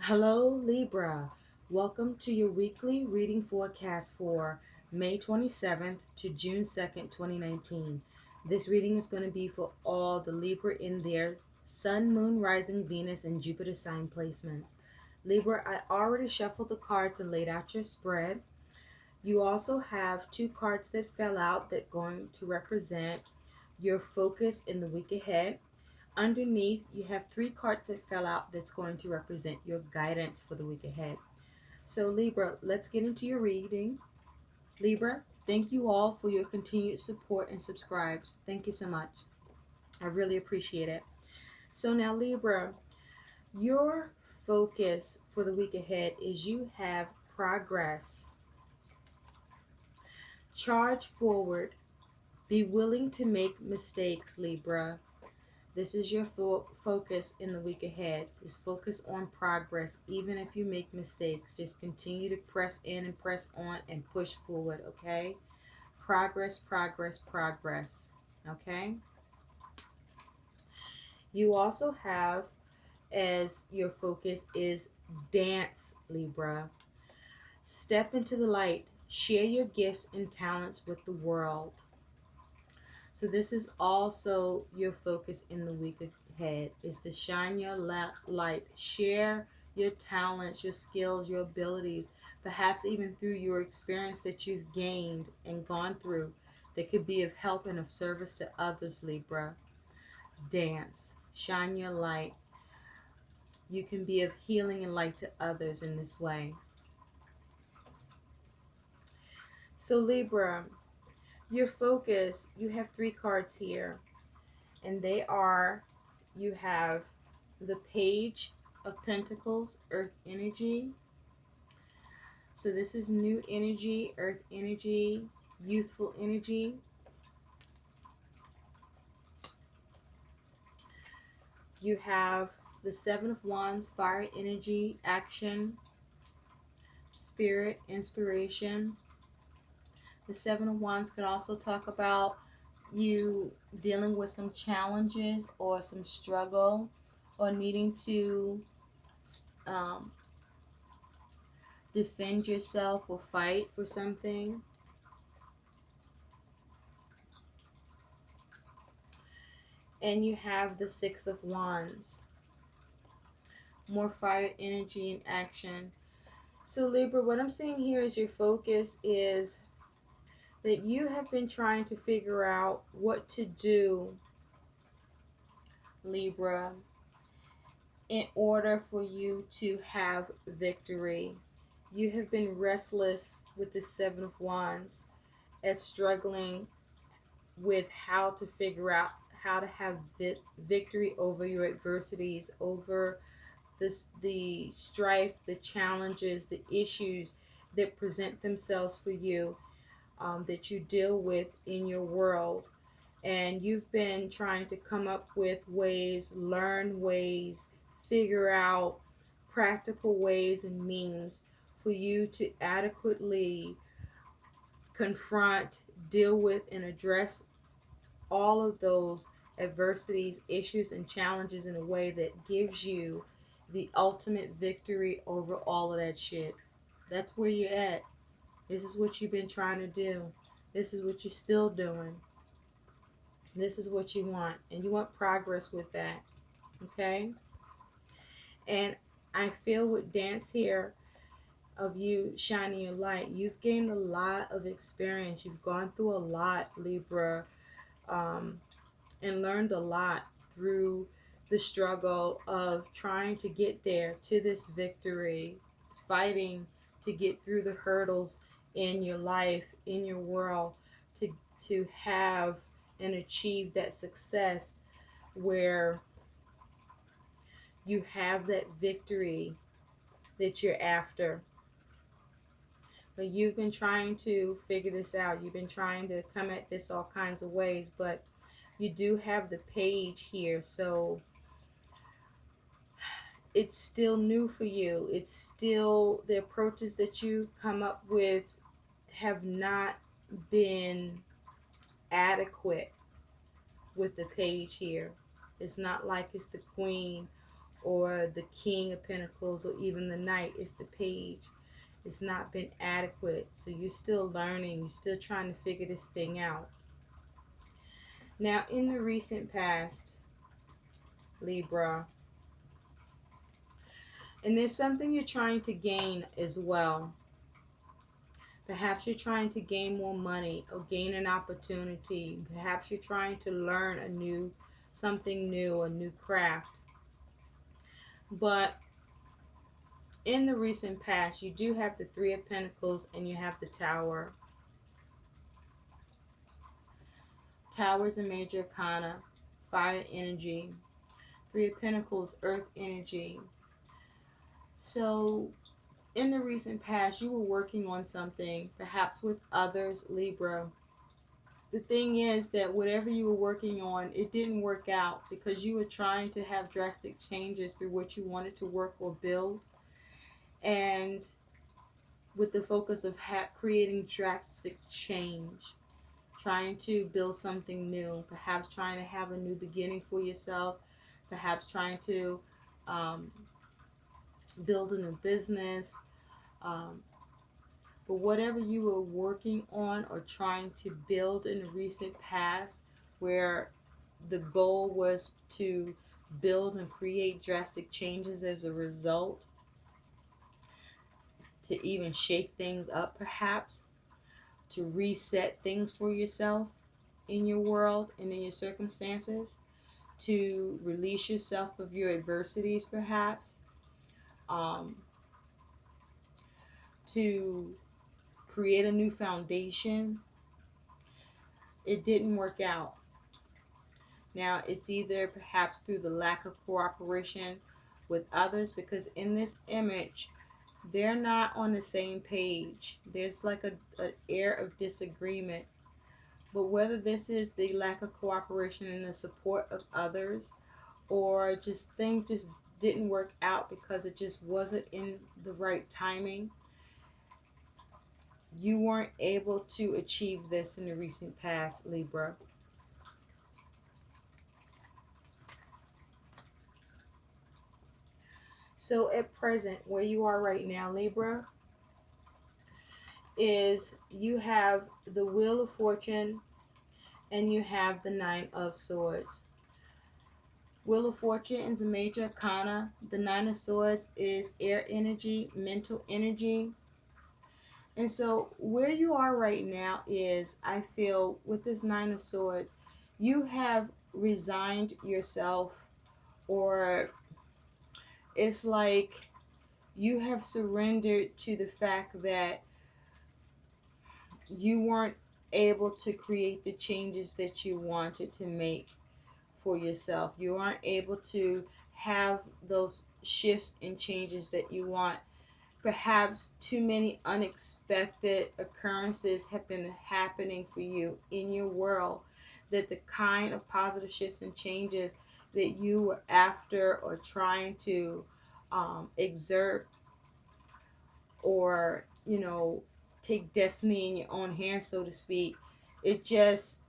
Hello, Libra. Welcome to your weekly reading forecast for May 27th to June 2nd, 2019. This reading is going to be for all the Libra in their Sun, Moon, Rising, Venus, and Jupiter sign placements. Libra, I already shuffled the cards and laid out your spread. You also have two cards that fell out that are going to represent your focus in the week ahead. Underneath, you have three cards that fell out that's going to represent your guidance for the week ahead. So, Libra, let's get into your reading. Libra, thank you all for your continued support and subscribes. Thank you so much. I really appreciate it. So, now, Libra, your focus for the week ahead is you have progress. Charge forward. Be willing to make mistakes, Libra. This is your focus in the week ahead. Is focus on progress. Even if you make mistakes, just continue to press in and press on and push forward, okay? Progress, progress, progress, okay? You also have as your focus is dance, Libra. Step into the light. Share your gifts and talents with the world. So this is also your focus in the week ahead is to shine your light, share your talents, your skills, your abilities, perhaps even through your experience that you've gained and gone through that could be of help and of service to others, Libra. Dance, shine your light. You can be of healing and light to others in this way. So Libra, your focus, you have three cards here, and they are you have the Page of Pentacles, Earth energy. So this is new energy, Earth energy, youthful energy. You have the Seven of Wands, fire energy, action, spirit, inspiration. The Seven of Wands could also talk about you dealing with some challenges or some struggle or needing to um, defend yourself or fight for something. And you have the Six of Wands, more fire energy and action. So Libra, what I'm seeing here is your focus is that you have been trying to figure out what to do, Libra, in order for you to have victory. You have been restless with the Seven of Wands at struggling with how to figure out how to have victory over your adversities, over the strife, the challenges, the issues that present themselves for you, that you deal with in your world. And you've been trying to come up with ways, learn ways, figure out practical ways and means for you to adequately confront, deal with, and address all of those adversities, issues, and challenges in a way that gives you the ultimate victory over all of that shit. That's where you're at. This is what you've been trying to do. This is what you're still doing. This is what you want. And you want progress with that. Okay? And I feel with dance here of you shining your light, you've gained a lot of experience. You've gone through a lot, Libra. Um, and learned a lot through the struggle of trying to get there to this victory, fighting to get through the hurdles in your life, in your world, to have and achieve that success where you have that victory that you're after. But you've been trying to figure this out. You've been trying to come at this all kinds of ways, but you do have the Page here, so it's still new for you. It's still the approaches that you come up with have not been adequate with the Page here. It's not like it's the Queen or the King of Pentacles, or even the Knight is the Page. It's not been adequate. So you're still learning. You're still trying to figure this thing out. Now, in the recent past, Libra, and there's something you're trying to gain as well. Perhaps you're trying to gain more money or gain an opportunity. Perhaps you're trying to learn something new, a new craft. But in the recent past, you do have the Three of Pentacles and you have the Tower. Tower is a major arcana, fire energy. Three of Pentacles, earth energy. So in the recent past, you were working on something, perhaps with others, Libra. The thing is that whatever you were working on, it didn't work out because you were trying to have drastic changes through what you wanted to work or build. And with the focus of creating drastic change, trying to build something new, perhaps trying to have a new beginning for yourself, perhaps trying to um, build a new business. But whatever you were working on or trying to build in the recent past, where the goal was to build and create drastic changes as a result, to even shake things up perhaps, to reset things for yourself in your world and in your circumstances, to release yourself of your adversities perhaps, um, to create a new foundation. It didn't work out. Now, it's either perhaps through the lack of cooperation with others, because in this image, they're not on the same page. There's like an air of disagreement. But whether this is the lack of cooperation and the support of others, or just things just didn't work out because it just wasn't in the right timing, you weren't able to achieve this in the recent past, Libra. So at present, where you are right now, Libra, is you have the Wheel of Fortune and you have the Nine of Swords. Wheel of Fortune is a major arcana. The Nine of Swords is air energy, mental energy. And so where you are right now is, I feel, with this Nine of Swords, you have resigned yourself, or it's like you have surrendered to the fact that you weren't able to create the changes that you wanted to make for yourself. You aren't able to have those shifts and changes that you want. Perhaps too many unexpected occurrences have been happening for you in your world, that the kind of positive shifts and changes that you were after or trying to exert, or take destiny in your own hands, so to speak, it just,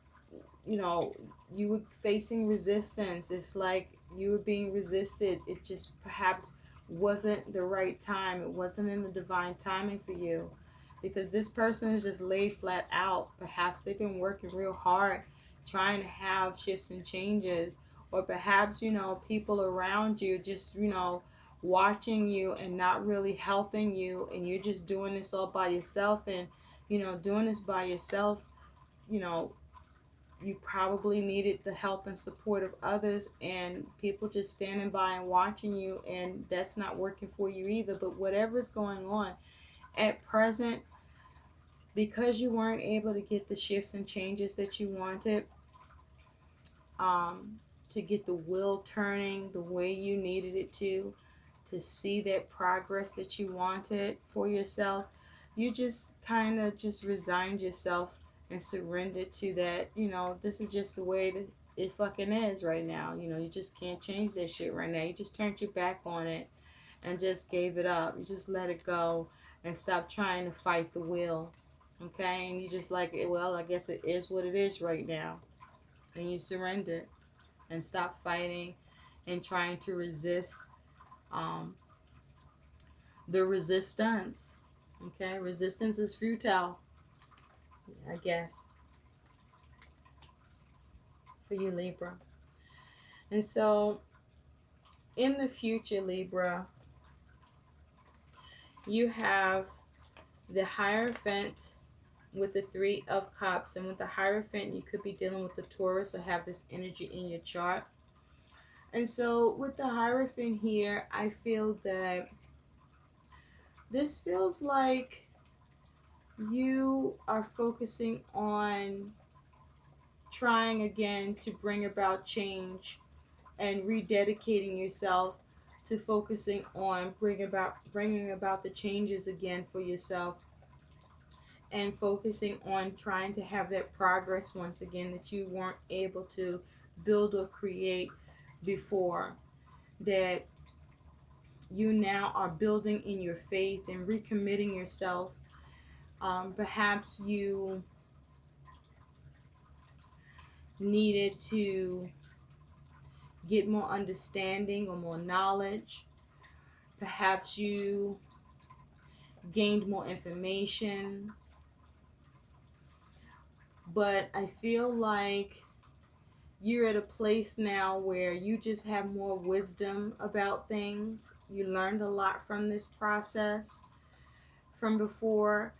you know you were facing resistance. It's like you were being resisted. It just perhaps wasn't the right time. It wasn't in the divine timing for you, because this person is just laid flat out. Perhaps they've been working real hard trying to have shifts and changes, or perhaps people around you just watching you and not really helping you, and you're just doing this all by yourself. And doing this by yourself, you know you probably needed the help and support of others, and people just standing by and watching you, and that's not working for you either. But whatever's going on at present, because you weren't able to get the shifts and changes that you wanted, um, to get the wheel turning the way you needed it to see that progress that you wanted for yourself, you just kind of just resigned yourself and surrendered to that. This is just the way that it fucking is right now. You just can't change that shit right now. You just turned your back on it and just gave it up. You just let it go and stop trying to fight the wheel. Okay? And you just like, well, I guess it is what it is right now. And you surrender and stop fighting and trying to resist um, the resistance. Okay, resistance is futile, I guess, for you, Libra. And so, in the future, Libra, you have the Hierophant with the Three of Cups. And with the Hierophant, you could be dealing with the Taurus or have this energy in your chart. And so, with the Hierophant here, I feel that this feels like you are focusing on trying again to bring about change and rededicating yourself to focusing on bringing about the changes again for yourself, and focusing on trying to have that progress once again that you weren't able to build or create before, that you now are building in your faith and recommitting yourself. Perhaps you needed to get more understanding or more knowledge. Perhaps you gained more information. But I feel like you're at a place now where you just have more wisdom about things. You learned a lot from this process from before.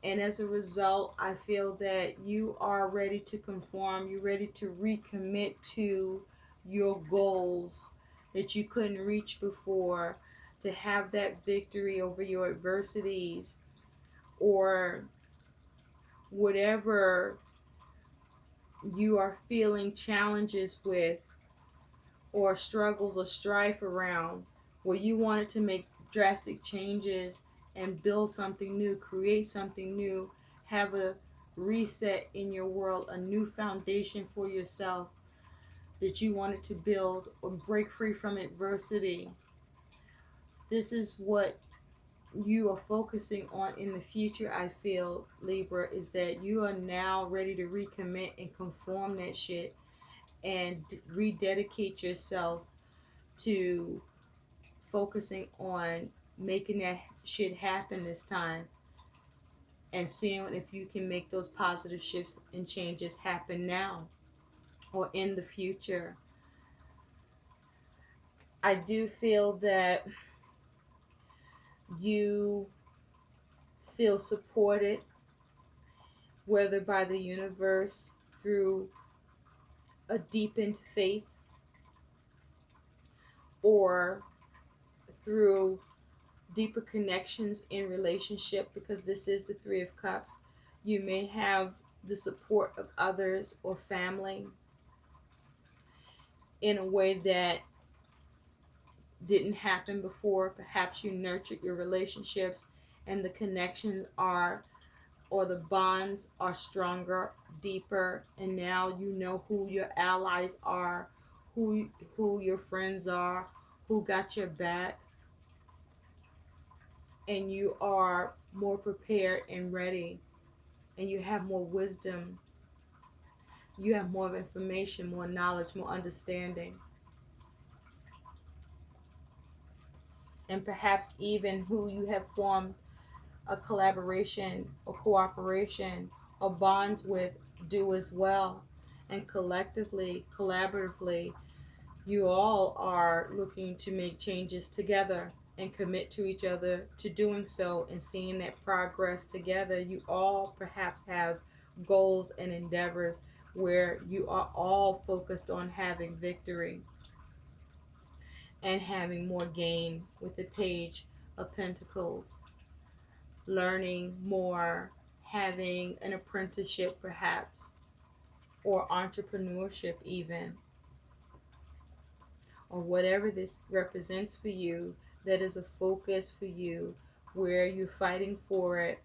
And as a result, I feel that you are ready to conform. You're ready to recommit to your goals that you couldn't reach before, to have that victory over your adversities or whatever you are feeling challenges with or struggles or strife around, where you wanted to make drastic changes and build something new, create something new, have a reset in your world, a new foundation for yourself that you wanted to build or break free from adversity. This is what you are focusing on in the future. I feel, Libra, is that you are now ready to recommit and conform that shit and rededicate yourself to focusing on making that shit happen this time, and seeing if you can make those positive shifts and changes happen now or in the future. I do feel that you feel supported, whether by the universe through a deepened faith or through deeper connections in relationship, because this is the Three of Cups. You may have the support of others or family in a way that didn't happen before. Perhaps you nurtured your relationships and the connections are, or the bonds are stronger, deeper, and now you know who your allies are, who your friends are, who got your back, and you are more prepared and ready, and you have more wisdom, you have more information, more knowledge, more understanding, and perhaps even who you have formed a collaboration or cooperation or bonds with do as well. And collectively, collaboratively, you all are looking to make changes together and commit to each other to doing so and seeing that progress together. You all perhaps have goals and endeavors where you are all focused on having victory and having more gain with the Page of Pentacles, learning more, having an apprenticeship perhaps, or entrepreneurship even, or whatever this represents for you, that is a focus for you where you're fighting for it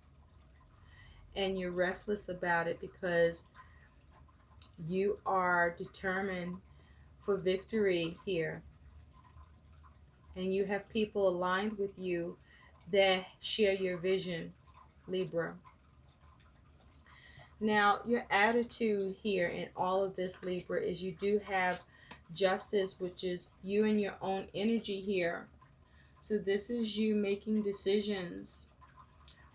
and you're restless about it because you are determined for victory here. And you have people aligned with you that share your vision, Libra. Now, your attitude here in all of this, Libra, is you do have justice, which is you and your own energy here. So this is you making decisions.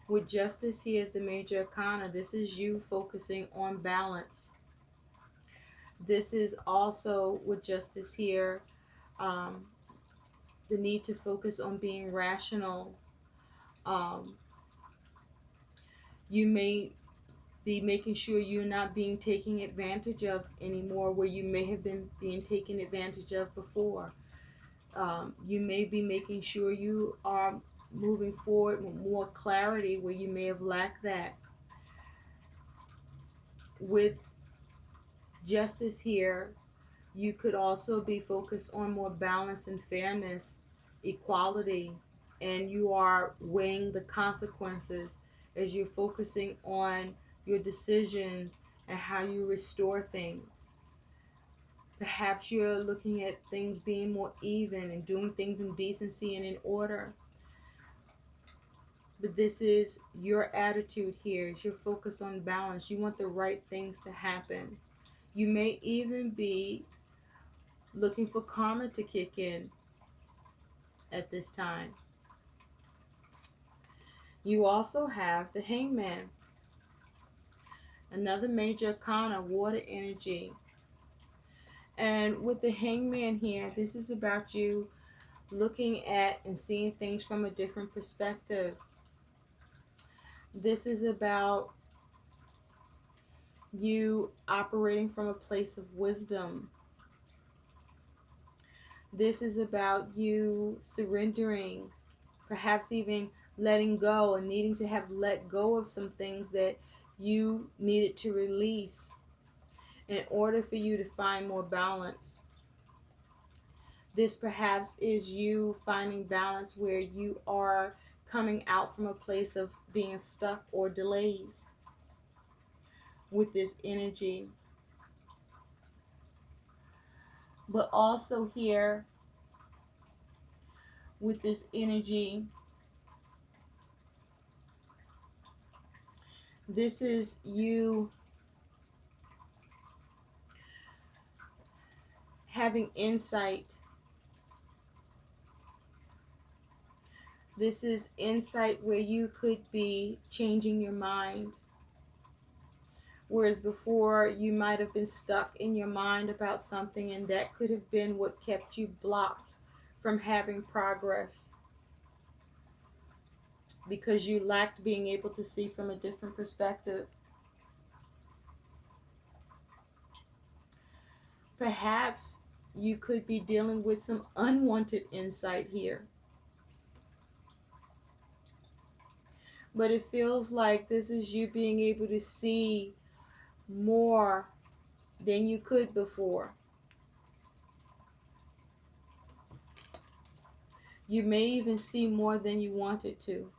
With justice here as the major arcana, this is you focusing on balance. This is also with justice here, um, the need to focus on being rational. Um, you may be making sure you're not being taken advantage of anymore where you may have been being taken advantage of before. You may be making sure you are moving forward with more clarity where you may have lacked that. With justice here, you could also be focused on more balance and fairness, equality, and you are weighing the consequences as you're focusing on your decisions and how you restore things. Perhaps you're looking at things being more even and doing things in decency and in order. But this is your attitude here. Is you're focused on balance. You want the right things to happen. You may even be looking for karma to kick in at this time. You also have the Hangman, another major arcana, water energy. And with the Hangman here, this is about you looking at and seeing things from a different perspective. This is about you operating from a place of wisdom. This is about you surrendering, perhaps even letting go and needing to have let go of some things that you needed to release in order for you to find more balance. This perhaps is you finding balance where you are coming out from a place of being stuck or delays with this energy. But also here with this energy, this is you having insight. This is insight where you could be changing your mind. Whereas before you might have been stuck in your mind about something, and that could have been what kept you blocked from having progress because you lacked being able to see from a different perspective. Perhaps you could be dealing with some unwanted insight here. But it feels like this is you being able to see more than you could before. You may even see more than you wanted to.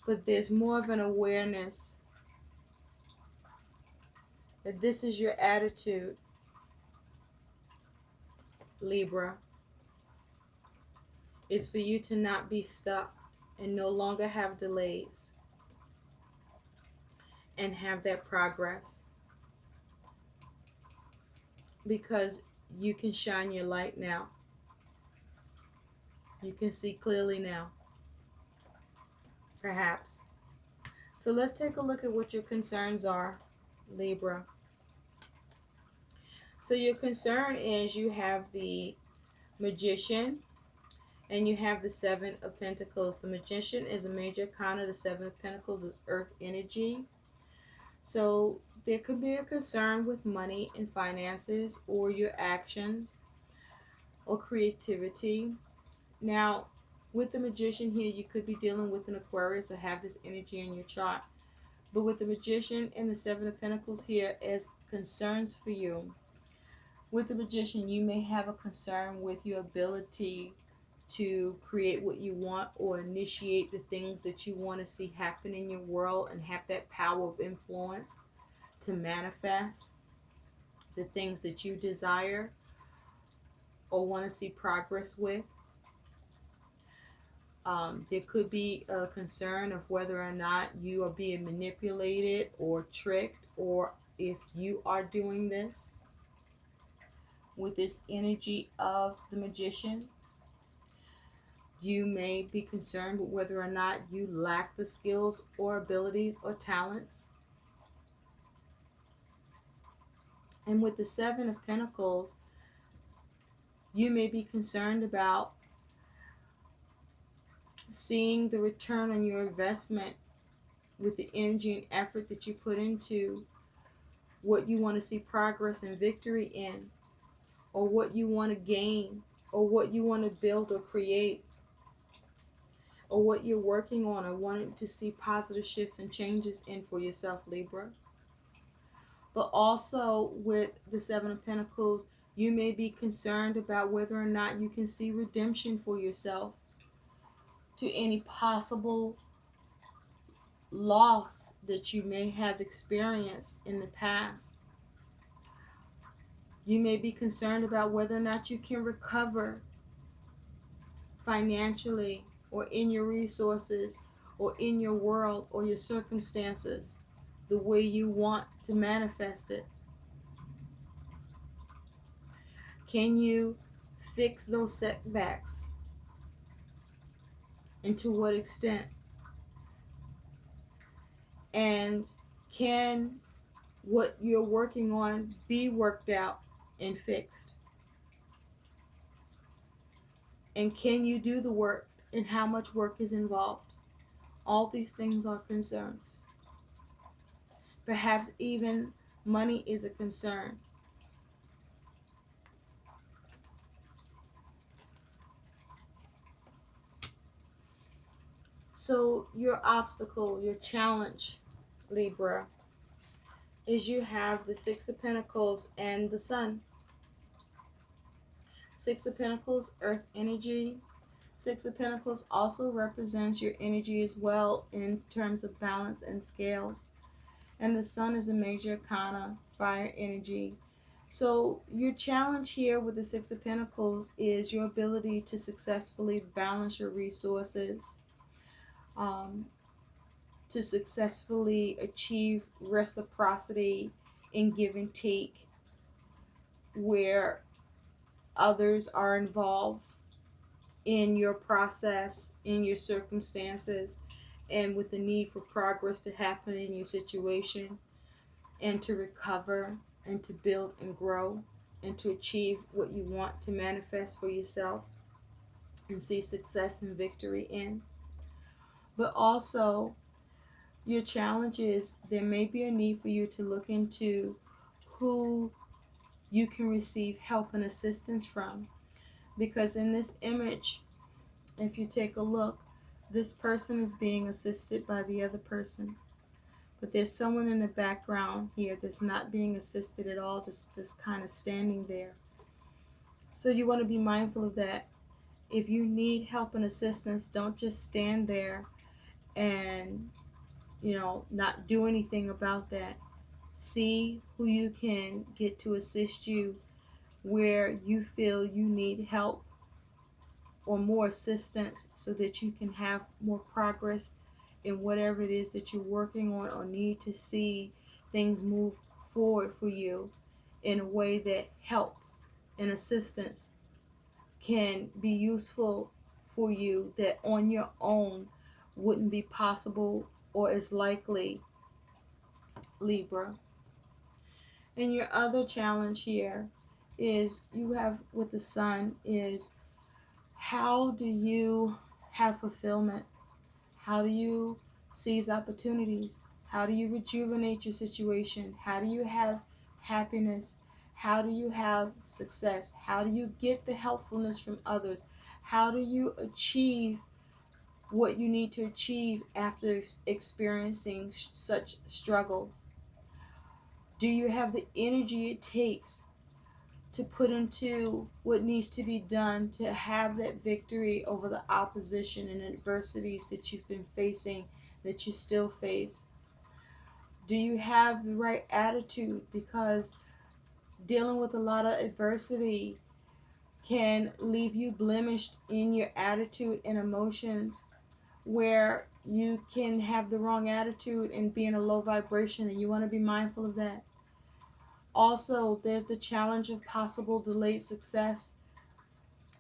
But there's more of an awareness that this is your attitude, Libra. It's for you to not be stuck and no longer have delays and have that progress. Because you can shine your light now. You can see clearly now. Perhaps. So let's take a look at what your concerns are, Libra. So your concern is you have the Magician and you have the Seven of Pentacles. The Magician is a major arcana. The Seven of Pentacles is earth energy. So there could be a concern with money and finances or your actions or creativity. Now, with the Magician here, you could be dealing with an Aquarius or have this energy in your chart. But with the Magician and the Seven of Pentacles here as concerns for you, with the Magician, you may have a concern with your ability to create what you want or initiate the things that you want to see happen in your world and have that power of influence to manifest the things that you desire or want to see progress with. There could be a concern of whether or not you are being manipulated or tricked, or if you are doing this. with this energy of the magician. You may be concerned with whether or not you lack the skills or abilities or talents. And with the Seven of Pentacles, you may be concerned about seeing the return on your investment with the energy and effort that you put into what you want to see progress and victory in, or what you want to gain, or what you want to build or create, or what you're working on or wanting to see positive shifts and changes in for yourself, Libra. But also with the Seven of Pentacles, you may be concerned about whether or not you can see redemption for yourself to any possible loss that you may have experienced in the past. You may be concerned about whether or not you can recover financially or in your resources or in your world or your circumstances the way you want to manifest it. Can you fix those setbacks? And to what extent? And can what you're working on be worked out and fixed? And can you do the work? And how much work is involved? All these things are concerns. Perhaps even money is a concern. So your obstacle, your challenge, Libra, is you have the Six of Pentacles and the Sun. Six of Pentacles, earth energy. Six of Pentacles also represents your energy as well in terms of balance and scales. And the Sun is a major arcana, fire energy. So your challenge here with the Six of Pentacles is your ability to successfully balance your resources, to successfully achieve reciprocity in give and take where others are involved in your process, in your circumstances, and with the need for progress to happen in your situation, and to recover and to build and grow and to achieve what you want to manifest for yourself and see success and victory in. But also, your challenge is there may be a need for you to look into who you can receive help and assistance from. Because in this image, if you take a look, this person is being assisted by the other person. But there's someone in the background here that's not being assisted at all, just kind of standing there. So you want to be mindful of that. If you need help and assistance, don't just stand there and, not do anything about that. See who you can get to assist you where you feel you need help or more assistance so that you can have more progress in whatever it is that you're working on or need to see things move forward for you in a way that help and assistance can be useful for you that on your own wouldn't be possible or as likely, Libra. And your other challenge here is you have with the Sun is how do you have fulfillment? How do you seize opportunities? How do you rejuvenate your situation? How do you have happiness? How do you have success? How do you get the helpfulness from others? How do you achieve what you need to achieve after experiencing such struggles? Do you have the energy it takes to put into what needs to be done to have that victory over the opposition and adversities that you've been facing, that you still face? Do you have the right attitude? Because dealing with a lot of adversity can leave you blemished in your attitude and emotions, where you can have the wrong attitude and be in a low vibration, and you want to be mindful of that. Also, there's the challenge of possible delayed success,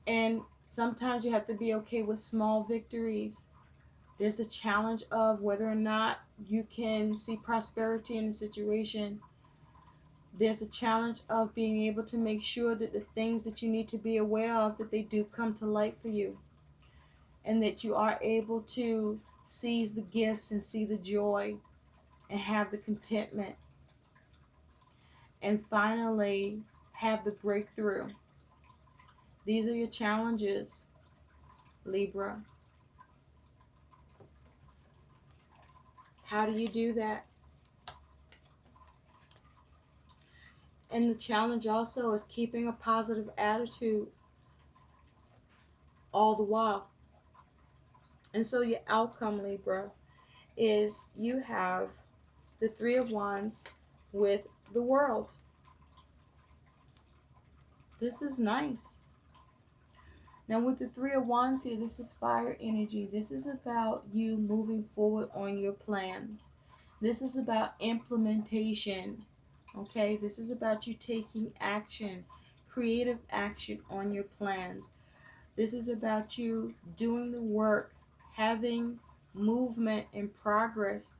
and sometimes you have to be okay with small victories. There's the challenge of whether or not you can see prosperity in the situation. There's the challenge of being able to make sure that the things that you need to be aware of, that they do come to light for you, and that you are able to seize the gifts and see the joy and have the contentment, and finally have the breakthrough. These are your challenges, Libra. How do you do that? And the challenge also is keeping a positive attitude all the while. And so your outcome, Libra, is you have the Three of Wands with the World. This is nice. Now with the Three of Wands here, this is fire energy. This is about you moving forward on your plans. This is about implementation. Okay, this is about you taking action, creative action on your plans. This is about you doing the work, having movement and progress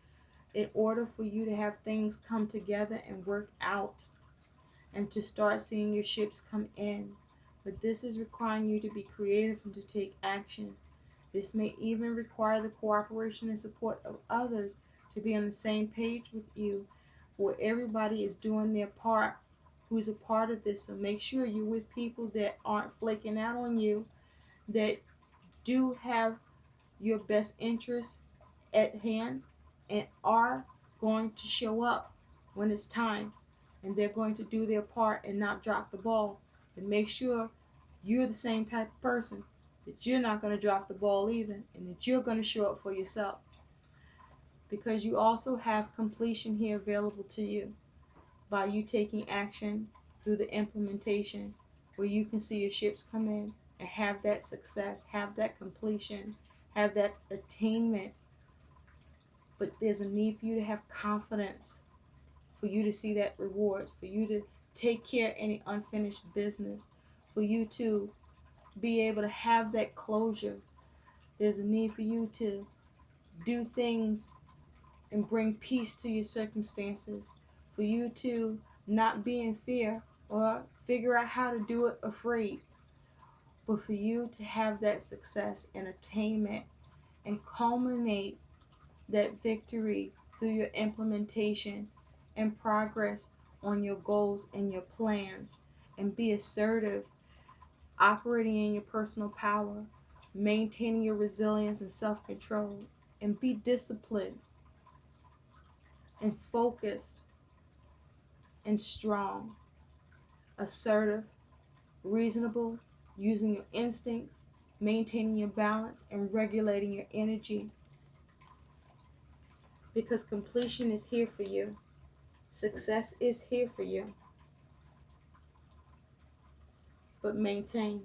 in order for you to have things come together and work out and to start seeing your ships come in. But this is requiring you to be creative and to take action. This may even require the cooperation and support of others to be on the same page with you, where everybody is doing their part who's a part of this. So make sure you're with people that aren't flaking out on you, that do have your best interests at hand and are going to show up when it's time, and they're going to do their part and not drop the ball. And make sure you're the same type of person, that you're not going to drop the ball either, and that you're going to show up for yourself, because you also have completion here available to you by you taking action through the implementation, where you can see your ships come in and have that success, have that completion, have that attainment. But there's a need for you to have confidence, for you to see that reward, for you to take care of any unfinished business, for you to be able to have that closure. There's a need for you to do things and bring peace to your circumstances, for you to not be in fear or figure out how to do it afraid, but for you to have that success and attainment and culminate that victory through your implementation and progress on your goals and your plans, and be assertive, operating in your personal power, maintaining your resilience and self-control, and be disciplined and focused and strong, assertive, reasonable, using your instincts, maintaining your balance, and regulating your energy, because completion is here for you. Success is here for you. But maintain.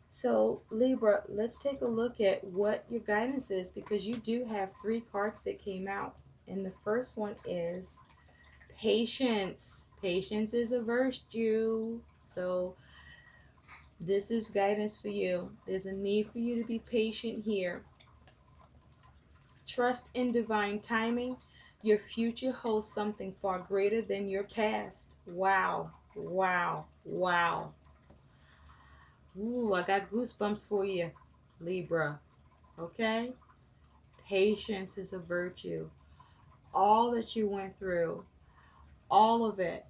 So Libra, let's take a look at what your guidance is, because you do have 3 cards that came out. And the first one is patience. Patience is a virtue. So this is guidance for you. There's a need for you to be patient here. Trust in divine timing. Your future holds something far greater than your past. Wow. Wow. Wow. Ooh, I got goosebumps for you, Libra. Okay? Patience is a virtue. All that you went through, all of it,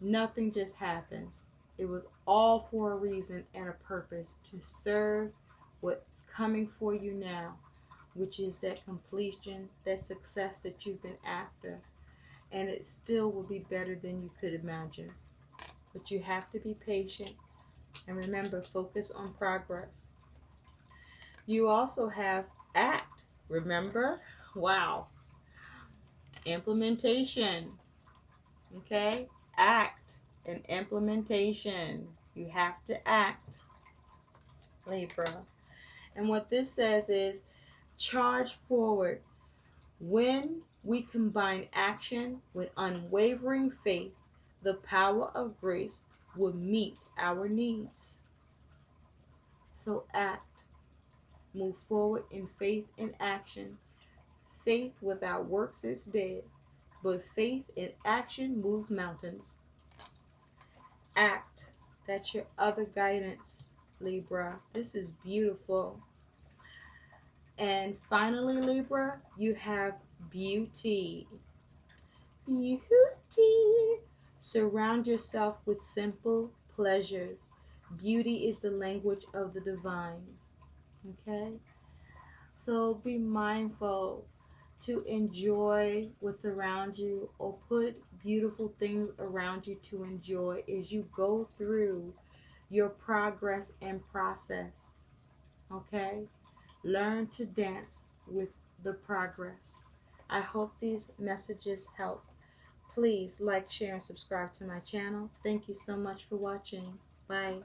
nothing just happens. It was all for a reason and a purpose, to serve what's coming for you now, which is that completion, that success that you've been after. And it still will be better than you could imagine. But you have to be patient. And remember, focus on progress. You also have act. Remember? Wow. Implementation. Okay? Act and implementation. You have to act, Libra. And what this says is charge forward. When We combine action with unwavering faith. The power of grace will meet our needs. So act. Move forward in faith and action. Faith without works is dead, but faith in action moves mountains. Act. That's your other guidance, Libra. This is beautiful. And finally, Libra, you have beauty. Beauty. Surround yourself with simple pleasures. Beauty is the language of the divine. Okay? So be mindful to enjoy what's around you, or put beautiful things around you to enjoy as you go through your progress and process. Okay? Learn to dance with the progress. I hope these messages help. Please like, share, and subscribe to my channel. Thank you so much for watching. Bye.